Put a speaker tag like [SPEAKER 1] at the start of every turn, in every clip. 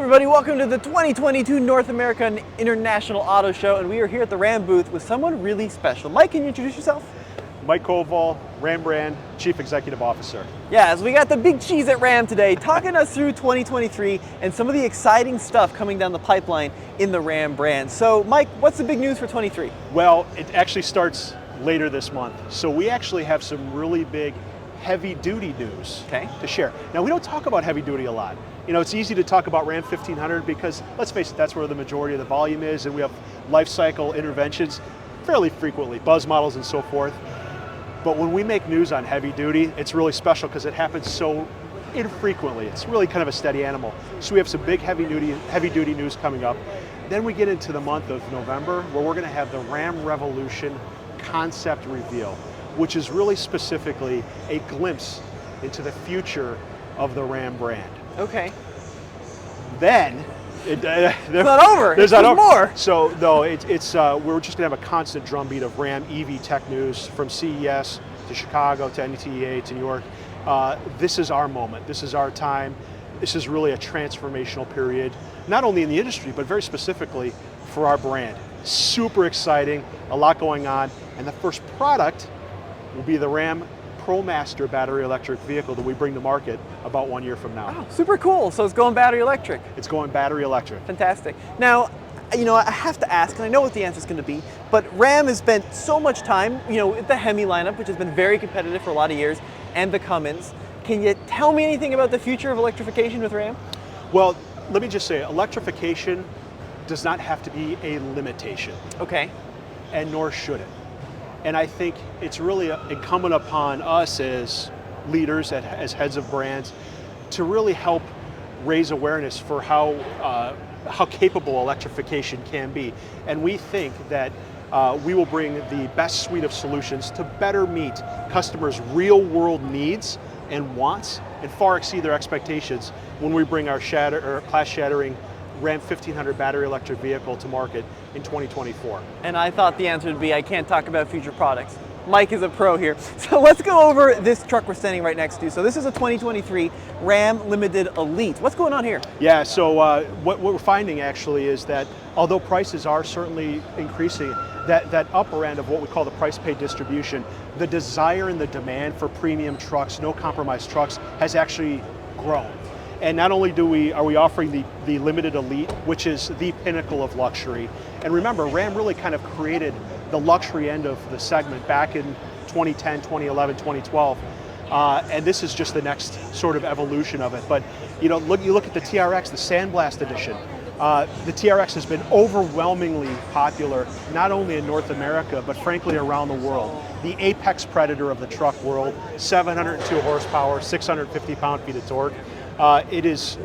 [SPEAKER 1] everybody, welcome to the 2022 North American International Auto Show, and we are here at the Ram booth with someone really special. Mike, can you introduce yourself?
[SPEAKER 2] Mike Koval, Ram Brand Chief Executive Officer.
[SPEAKER 1] Yeah, so we got the big cheese at Ram today, talking us through 2023 and some of the exciting stuff coming down the pipeline in the Ram brand. So Mike, what's the big news for 23?
[SPEAKER 2] Well, it actually starts later this month. So we actually have some really big heavy duty news to share. Now, we don't talk about heavy duty a lot. You know, it's easy to talk about Ram 1500 because, let's face it, that's where the majority of the volume is, and we have life cycle interventions fairly frequently, buzz models and so forth. But when we make news on heavy duty, it's really special because it happens so infrequently. It's really kind of a steady animal. So we have some big heavy duty news coming up. Then we get into the month of November where we're going to have the Ram Revolution concept reveal, which is really specifically a glimpse into the future of the Ram brand.
[SPEAKER 1] Okay.
[SPEAKER 2] Then,
[SPEAKER 1] it's not over. There's more.
[SPEAKER 2] So no, we're just gonna have a constant drumbeat of Ram EV tech news from CES to Chicago to NTEA to New York. This is our moment. This is our time. This is really a transformational period, not only in the industry, but very specifically for our brand. Super exciting, a lot going on, and the first product will be the Ram Promaster battery electric vehicle that we bring to market about 1 year from now.
[SPEAKER 1] Oh, super cool. So it's going battery electric.
[SPEAKER 2] It's going battery electric.
[SPEAKER 1] Fantastic. Now, you know, I have to ask, and I know what the answer is going to be, but Ram has spent so much time, you know, with the Hemi lineup, which has been very competitive for a lot of years, and the Cummins. Can you tell me anything about the future of electrification with Ram?
[SPEAKER 2] Well, let me just say, electrification does not have to be a limitation.
[SPEAKER 1] Okay.
[SPEAKER 2] And nor should it. And I think it's really incumbent upon us as leaders, as heads of brands, to really help raise awareness for how capable electrification can be. And we think that we will bring the best suite of solutions to better meet customers' real-world needs and wants, and far exceed their expectations when we bring our class-shattering Ram 1500 battery electric vehicle to market in 2024.
[SPEAKER 1] And I thought the answer would be, I can't talk about future products. Mike is a pro here. So let's go over this truck we're standing right next to. So this is a 2023 Ram Limited Elite. What's going on here?
[SPEAKER 2] Yeah, so what we're finding actually is that although prices are certainly increasing, that upper end of what we call the price paid distribution, the desire and the demand for premium trucks, no compromise trucks, has actually grown. And not only are we offering the Limited Elite, which is the pinnacle of luxury. And remember, Ram really kind of created the luxury end of the segment back in 2010, 2011, 2012. And this is just the next sort of evolution of it. But you know, you look at the TRX, the Sandblast Edition. The TRX has been overwhelmingly popular, not only in North America, but frankly around the world. The apex predator of the truck world, 702 horsepower, 650 pound-feet of torque. It has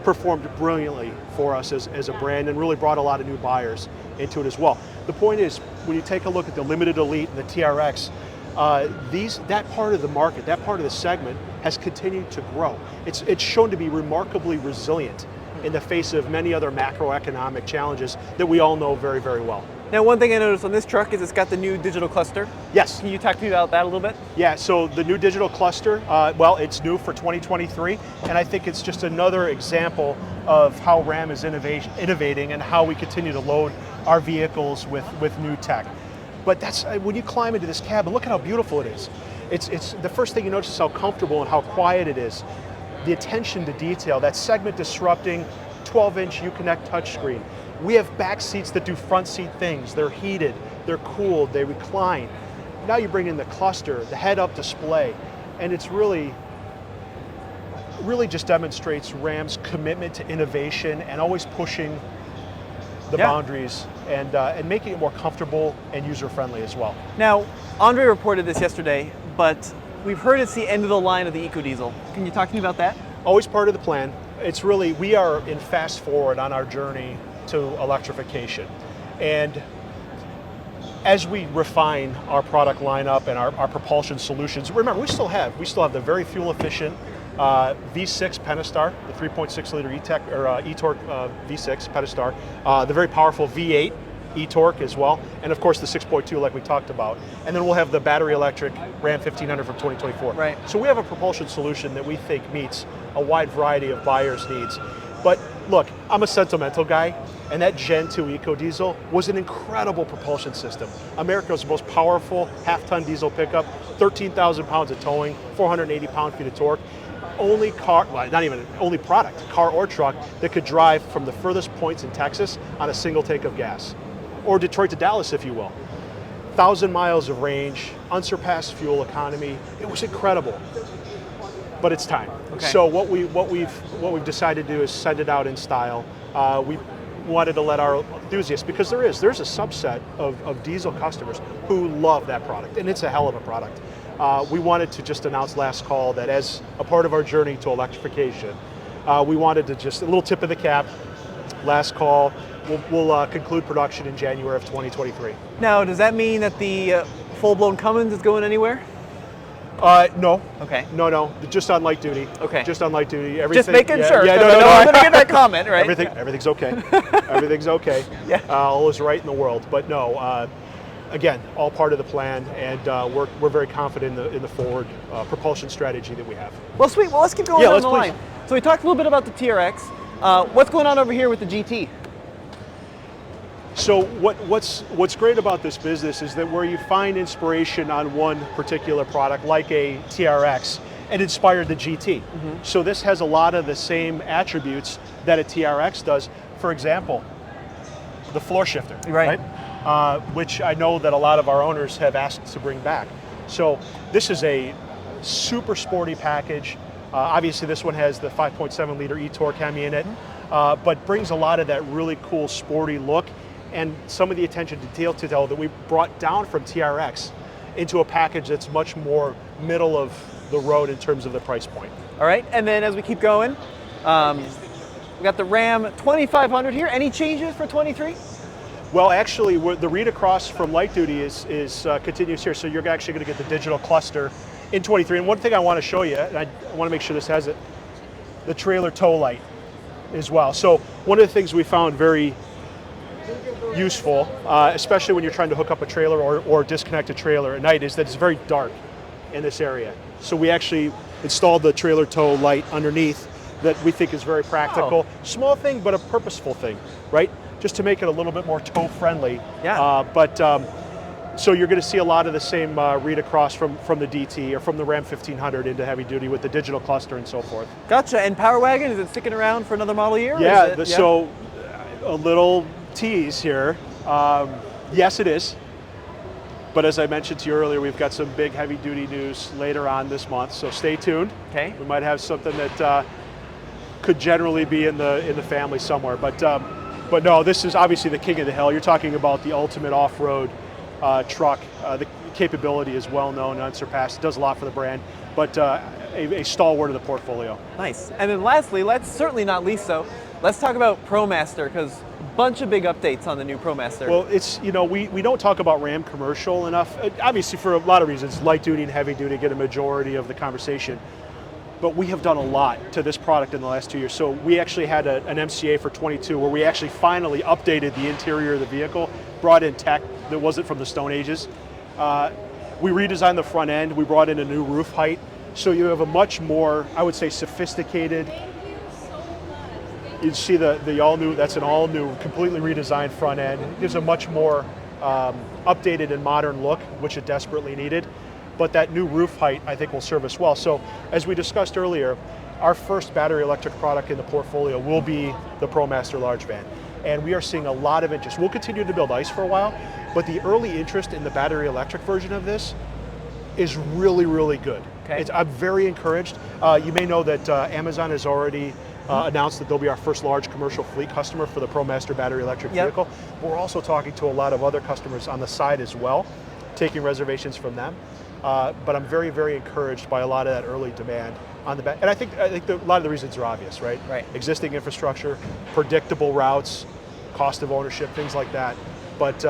[SPEAKER 2] performed brilliantly for us as a brand and really brought a lot of new buyers into it as well. The point is, when you take a look at the Limited Elite and the TRX, that part of the market, that part of the segment has continued to grow. It's shown to be remarkably resilient in the face of many other macroeconomic challenges that we all know very, very well.
[SPEAKER 1] Now, one thing I noticed on this truck is it's got the new digital cluster.
[SPEAKER 2] Yes.
[SPEAKER 1] Can you talk to me about that a little bit?
[SPEAKER 2] Yeah, so the new digital cluster, well, it's new for 2023, and I think it's just another example of how Ram is innovating and how we continue to load our vehicles with new tech. But that's when you climb into this cabin, look at how beautiful it is. It's the first thing you notice is how comfortable and how quiet it is. The attention to detail, that segment disrupting 12-inch Uconnect touchscreen. We have back seats that do front seat things. They're heated, they're cooled, they recline. Now you bring in the cluster, the head-up display, and it's really just demonstrates Ram's commitment to innovation and always pushing the boundaries and making it more comfortable and user-friendly as well.
[SPEAKER 1] Now, Andre reported this yesterday, but we've heard it's the end of the line of the EcoDiesel. Can you talk to me about that?
[SPEAKER 2] Always part of the plan. It's really, we are in fast forward on our journey to electrification. And as we refine our product lineup and our propulsion solutions, remember, we still have the very fuel efficient V6 Pentastar, the 3.6 liter e-torque V6 Pentastar, the very powerful V8 e-torque as well, and of course the 6.2 like we talked about. And then we'll have the battery electric Ram 1500 from 2024.
[SPEAKER 1] Right.
[SPEAKER 2] So we have a propulsion solution that we think meets a wide variety of buyers' needs. But look, I'm a sentimental guy, and that Gen 2 EcoDiesel was an incredible propulsion system. America's most powerful half-ton diesel pickup, 13,000 pounds of towing, 480 pound-feet of torque. Only car, well, not even only product, car or truck, that could drive from the furthest points in Texas on a single tank of gas. Or Detroit to Dallas, if you will. 1,000 miles of range, unsurpassed fuel economy. It was incredible. But it's time.
[SPEAKER 1] Okay.
[SPEAKER 2] So what we've decided to do is send it out in style. We wanted to let our enthusiasts, because there's a subset of diesel customers who love that product, and it's a hell of a product. We wanted to just announce last call that as a part of our journey to electrification, we wanted to just a little tip of the cap. Last call. We'll conclude production in January of 2023.
[SPEAKER 1] Now, does that mean that the full-blown Cummins is going anywhere?
[SPEAKER 2] No.
[SPEAKER 1] Okay.
[SPEAKER 2] No. Just on light duty.
[SPEAKER 1] Okay.
[SPEAKER 2] Just on light duty. Everything.
[SPEAKER 1] Just making sure.
[SPEAKER 2] Yeah,
[SPEAKER 1] no, I'm going to get that comment, right?
[SPEAKER 2] Everything's okay. Everything's okay.
[SPEAKER 1] Yeah.
[SPEAKER 2] All is right in the world. But no, again, all part of the plan, and we're very confident in the forward propulsion strategy that we have.
[SPEAKER 1] Well, sweet. Well, let's keep going down the line. So we talked a little bit about the TRX. What's going on over here with the GT?
[SPEAKER 2] So what's great about this business is that where you find inspiration on one particular product, like a TRX, it inspired the GT. Mm-hmm. So this has a lot of the same attributes that a TRX does. For example, the floor shifter, right? Which I know that a lot of our owners have asked to bring back. So this is a super sporty package. Obviously this one has the 5.7 liter e-torque Hemi in it, but brings a lot of that really cool sporty look and some of the attention to detail that we brought down from TRX into a package that's much more middle of the road in terms of the price point.
[SPEAKER 1] All right, and then as we keep going, we got the Ram 2500 here. Any changes for 23?
[SPEAKER 2] Well, actually, the read across from light duty is continuous here, so you're actually going to get the digital cluster in 23. And one thing I want to show you, and I want to make sure this has it, the trailer tow light as well. So one of the things we found very useful, especially when you're trying to hook up a trailer or disconnect a trailer at night, is that it's very dark in this area. So we actually installed the trailer tow light underneath that we think is very practical. Oh. Small thing, but a purposeful thing, right? Just to make it a little bit more tow friendly.
[SPEAKER 1] Yeah.
[SPEAKER 2] So you're going to see a lot of the same read across from the DT or from the Ram 1500 into heavy duty with the digital cluster and so forth.
[SPEAKER 1] Gotcha. And Power Wagon, is it sticking around for another model year?
[SPEAKER 2] Yeah. So a little tease here. Yes, it is. But as I mentioned to you earlier, we've got some big heavy duty news later on this month, so stay tuned.
[SPEAKER 1] Okay.
[SPEAKER 2] We might have something that could generally be in the family somewhere. But no, this is obviously the king of the hill. You're talking about the ultimate off-road truck. The capability is well known and unsurpassed. It does a lot for the brand, but a stalwart of the portfolio.
[SPEAKER 1] Nice. And then lastly, certainly not least so, let's talk about Promaster, because a bunch of big updates on the new Promaster.
[SPEAKER 2] Well, it's, we don't talk about Ram commercial enough, obviously for a lot of reasons. Light duty and heavy duty get a majority of the conversation. But we have done a lot to this product in the last 2 years. So we actually had an MCA for 22 where we actually finally updated the interior of the vehicle, brought in tech that wasn't from the Stone Ages. We redesigned the front end. We brought in a new roof height. So you have a much more, I would say, sophisticated. You see the all new, that's an all new, completely redesigned front end. It gives a much more updated and modern look, which it desperately needed. But that new roof height, I think, will serve us well. So as we discussed earlier, our first battery electric product in the portfolio will be the Promaster large van. And we are seeing a lot of interest. We'll continue to build ICE for a while, but the early interest in the battery electric version of this is really, really good.
[SPEAKER 1] Okay.
[SPEAKER 2] I'm very encouraged. You may know that Amazon has already announced that they'll be our first large commercial fleet customer for the Promaster battery electric vehicle. We're also talking to a lot of other customers on the side as well, taking reservations from them. But I'm very, very encouraged by a lot of that early demand on the back. And I think a lot of the reasons are obvious, right?
[SPEAKER 1] Right.
[SPEAKER 2] Existing infrastructure, predictable routes, cost of ownership, things like that. But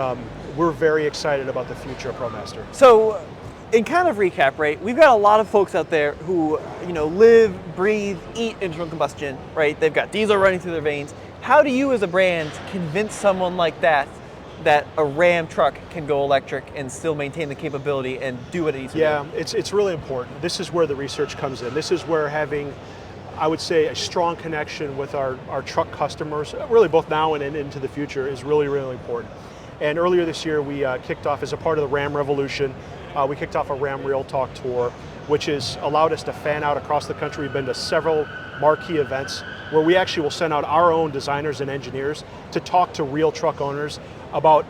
[SPEAKER 2] we're very excited about the future of Promaster.
[SPEAKER 1] So, in kind of recap, right? We've got a lot of folks out there who, live, breathe, eat internal combustion, right? They've got diesel running through their veins. How do you, as a brand, convince someone like that a Ram truck can go electric and still maintain the capability and do what it needs to do?
[SPEAKER 2] Yeah, it's really important. This is where the research comes in. This is where having I would say a strong connection with our truck customers, really both now and into the future, is really, really important. And earlier this year, we kicked off, as a part of the Ram Revolution, we kicked off a Ram Real Talk tour, which has allowed us to fan out across the country. We've been to several marquee events where we actually will send out our own designers and engineers to talk to real truck owners about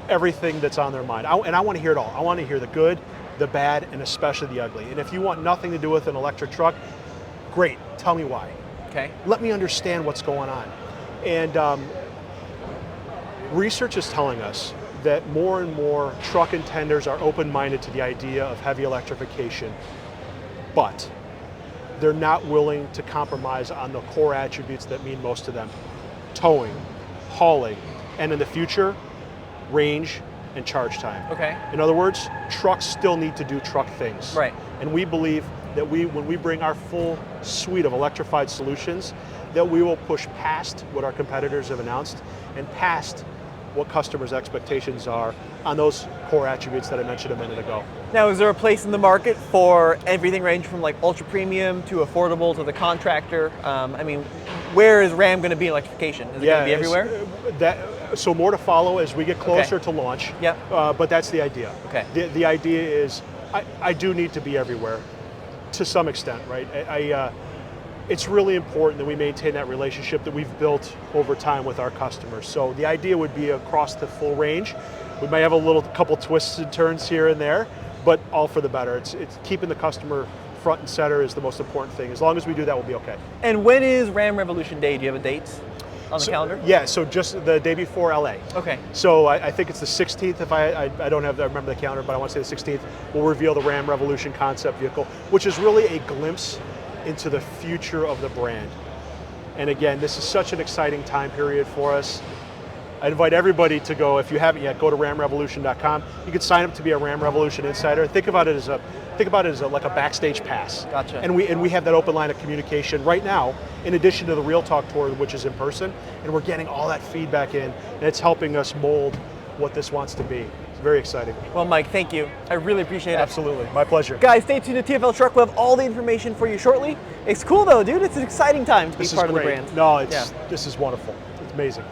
[SPEAKER 2] everything that's on their mind. And I want to hear it all. I want to hear the good, the bad, and especially the ugly. And if you want nothing to do with an electric truck, great, tell me why.
[SPEAKER 1] Okay.
[SPEAKER 2] Let me understand what's going on. And research is telling us that more and more truck intenders are open-minded to the idea of heavy electrification, but they're not willing to compromise on the core attributes that mean most to them: towing, hauling, and in the future, range and charge time.
[SPEAKER 1] Okay.
[SPEAKER 2] In other words, trucks still need to do truck things.
[SPEAKER 1] Right.
[SPEAKER 2] And we believe that when we bring our full suite of electrified solutions, that we will push past what our competitors have announced and past what customers' expectations are on those core attributes that I mentioned a minute ago.
[SPEAKER 1] Now, is there a place in the market for everything ranging from like ultra premium to affordable to the contractor? I mean, where is Ram going to be in electrification? Is it going to be everywhere?
[SPEAKER 2] So more to follow as we get closer to launch.
[SPEAKER 1] Yep.
[SPEAKER 2] But that's the idea.
[SPEAKER 1] Okay.
[SPEAKER 2] The idea is I do need to be everywhere to some extent, right? It's really important that we maintain that relationship that we've built over time with our customers. So the idea would be across the full range. We may have a couple twists and turns here and there, but all for the better. It's keeping the customer front and center is the most important thing. As long as we do that, we'll be okay.
[SPEAKER 1] And when is Ram Revolution Day? Do you have a date on the calendar?
[SPEAKER 2] Yeah, so just the day before LA.
[SPEAKER 1] Okay.
[SPEAKER 2] So I think it's the 16th, if I remember the calendar, but I want to say the 16th, we'll reveal the Ram Revolution concept vehicle, which is really a glimpse into the future of the brand. And again, this is such an exciting time period for us. I invite everybody to go, if you haven't yet, go to ramrevolution.com. You can sign up to be a Ram Revolution Insider. Think about it as like a backstage pass.
[SPEAKER 1] Gotcha.
[SPEAKER 2] And we have that open line of communication right now, in addition to the Real Talk tour, which is in person, and we're getting all that feedback in, and it's helping us mold what this wants to be. It's very exciting.
[SPEAKER 1] Well, Mike, thank you. I really appreciate it.
[SPEAKER 2] Absolutely, my pleasure.
[SPEAKER 1] Guys, stay tuned to TFL Truck. We'll have all the information for you shortly. It's cool though, dude. It's an exciting time to be part of the brand.
[SPEAKER 2] No, this is wonderful. It's amazing.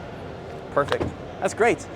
[SPEAKER 1] Perfect. That's great.